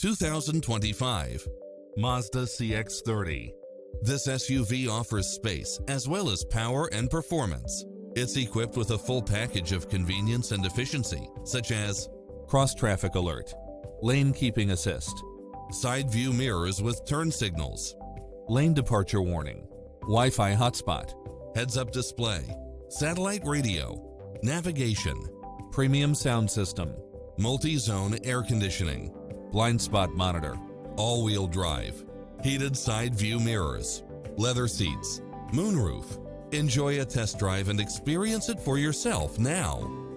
2025 Mazda CX-30. This SUV offers space as well as power and performance. It's equipped with a full package of convenience and efficiency, such as cross-traffic alert, lane keeping assist, side view mirrors with turn signals, lane departure warning, Wi-Fi hotspot, heads-up display, satellite radio, navigation, premium sound system, multi-zone air conditioning, blind spot monitor, all-wheel drive, heated side view mirrors, leather seats, moonroof. Enjoy a test drive and experience it for yourself now.